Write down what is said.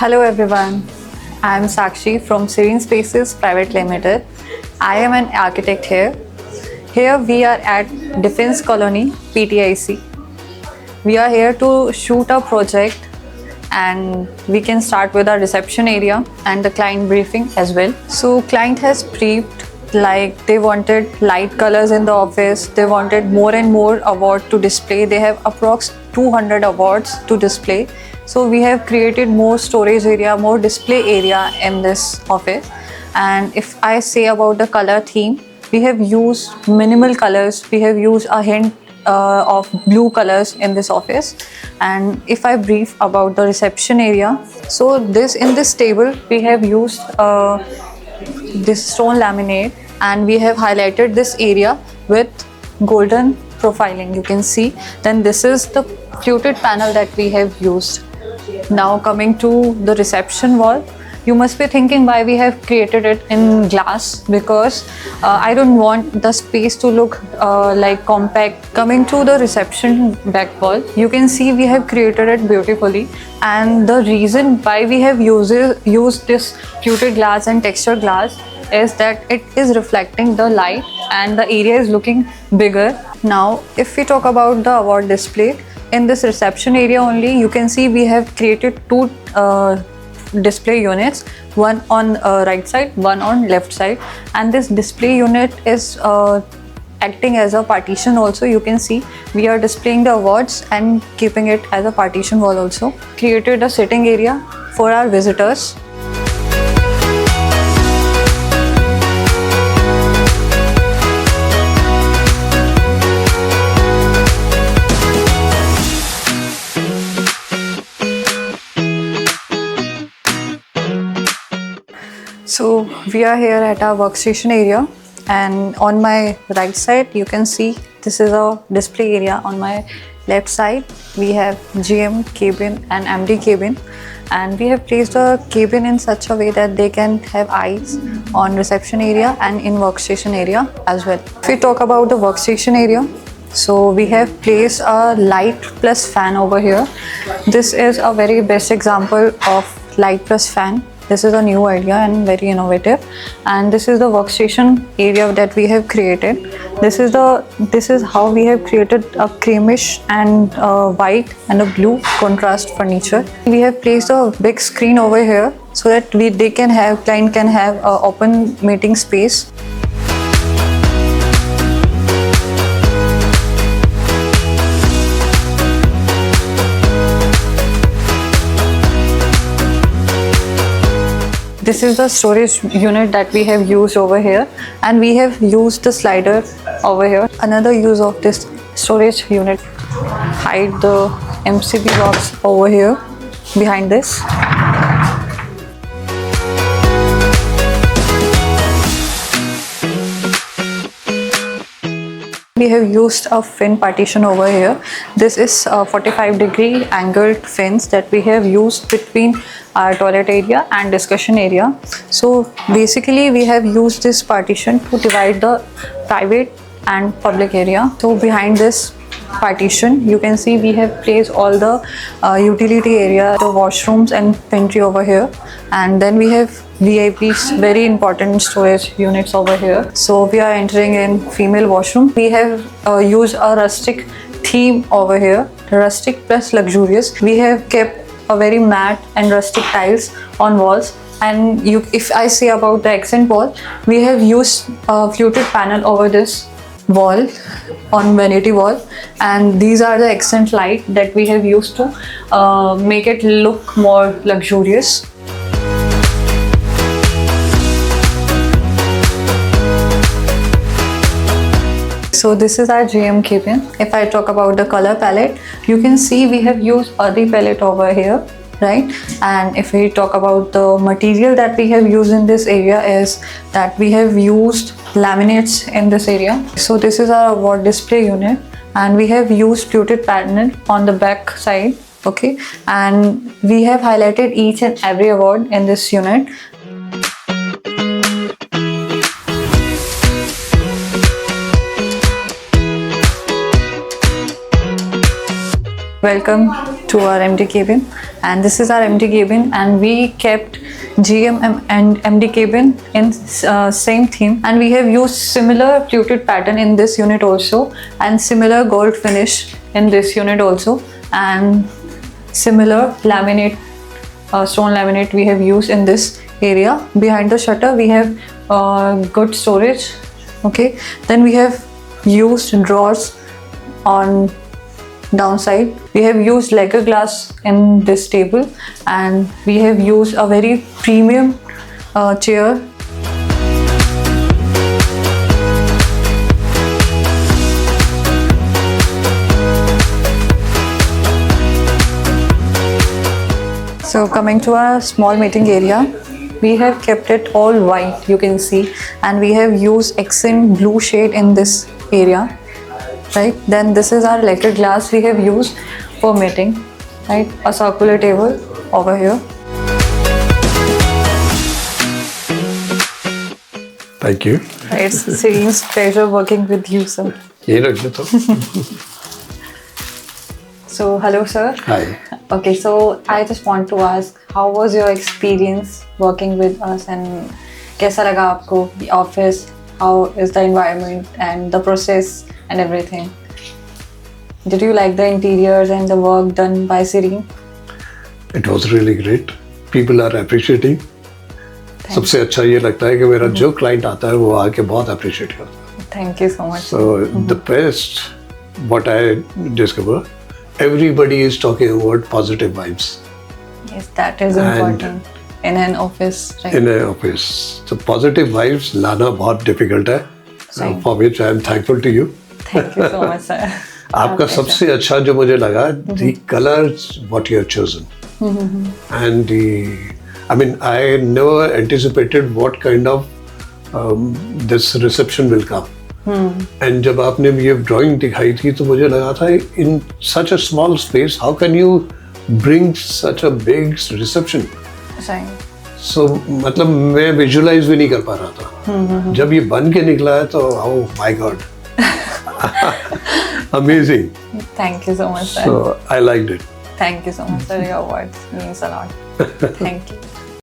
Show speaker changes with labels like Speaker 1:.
Speaker 1: Hello everyone, I am Sakshi from Serene Spaces Private Limited. I am an architect here. Here we are at Defense Colony, PTIC. We are here to shoot a project and we can start with our reception area and the client briefing as well. So client has briefed like they wanted light colors in the office, they wanted more and more award to display. They have approx 200 awards to display. So we have created more storage area, more display area in this office. And if I say about the color theme, we have used minimal colors. We have used a hint of blue colors in this office. And if I brief about the reception area, so in this table we have used this stone laminate and we have highlighted this area with golden profiling, you can see. Then this is the fluted panel that we have used. Now coming to the reception wall, you must be thinking why we have created it in glass, because I don't want the space to look like compact. Coming to the reception back wall, you can see we have created it beautifully, and the reason why we have used this fluted glass and textured glass is that it is reflecting the light and the area is looking bigger. Now if we talk about the award display, in this reception area only, you can see we have created two display units, one on right side, one on left side, and this display unit is acting as a partition also. You can see we are displaying the awards and keeping it as a partition wall also. Created a sitting area for our visitors. So we are here at our workstation area, and on my right side you can see this is a display area. On my left side we have GM cabin and MD cabin, and we have placed a cabin in such a way that they can have eyes on reception area and in workstation area as well. If we talk about the workstation area, so we have placed a light plus fan over here. This is a very best example of light plus fan. This is a new idea and very innovative, and this is the workstation area that we have created. This is how we have created a creamish and white and a blue contrast furniture. We have placed a big screen over here so that client can have an open meeting space. This is the storage unit that we have used over here, and we have used the slider over here. Another use of this storage unit, hide the MCB box over here behind this. We have used a fin partition over here. This is 45-degree angled fins that we have used between our toilet area and discussion area. So basically we have used this partition to divide the private and public area. So behind this partition you can see we have placed all the utility area, the washrooms and pantry over here, and then we have VIPs, very important storage units over here. So we are entering in female washroom. We have used a rustic theme over here, rustic plus luxurious. We have kept a very matte and rustic tiles on walls, and if I say about the accent wall, we have used a fluted panel over this wall on vanity wall, and these are the accent light that we have used to make it look more luxurious. So this is our GM cabin. If I talk about the color palette, you can see we have used earthy palette over here, right? And if we talk about the material that we have used in this area, is that we have used laminates in this area. So this is our award display unit, and we have used fluted panel on the back side, okay? And we have highlighted each and every award in this unit. Welcome to our empty cabin. and this is our empty cabin, and we kept GM and MD cabin in same theme, and we have used similar fluted pattern in this unit also, and similar gold finish in this unit also, and similar laminate, stone laminate we have used in this area. Behind the shutter we have good storage. Okay, then we have used drawers on downside. We have used lacquer glass in this table, and we have used a very premium chair. So coming to our small meeting area, we have kept it all white, you can see, and we have used accent blue shade in this area, right? Then this is our lacquer glass we have used for meeting, right? A circular table over here.
Speaker 2: Thank you.
Speaker 1: It's Serene's pleasure working with you, sir.
Speaker 2: ये रख लो तो.
Speaker 1: So hello, sir.
Speaker 2: Hi.
Speaker 1: Okay, so I just want to ask, how was your experience working with us, and कैसा लगा आपको the office? How is the environment and the process and everything? Did you like the interiors and the work done by Serene?
Speaker 2: It was really great. People are appreciating. सबसे अच्छा ये लगता है कि मेरा जो client आता है वो आके बहुत appreciate करता है.
Speaker 1: Thank you so much.
Speaker 2: So the best, what I discover, everybody is talking about positive vibes
Speaker 1: Yes, that is important in an office, right?
Speaker 2: in an office. So positive vibes लाना बहुत difficult है.
Speaker 1: Right.
Speaker 2: For which I am thankful to you.
Speaker 1: Thank you so much, sir.
Speaker 2: आपका सबसे अच्छा जो मुझे लगा, the colors what you have chosen, and I mean I never anticipated what kind of this reception will come. And जब आपने ये drawing दिखाई थी तो मुझे लगा था in such a small space how can you bring such a big reception?
Speaker 1: Right.
Speaker 2: So मतलब मैं visualize भी नहीं कर पा रहा था. जब ये बन के निकला है तो oh my god. Amazing.
Speaker 1: Thank you so much, sir.
Speaker 2: So I liked it.
Speaker 1: Thank you so much, sir. Your words means a lot. Thank you.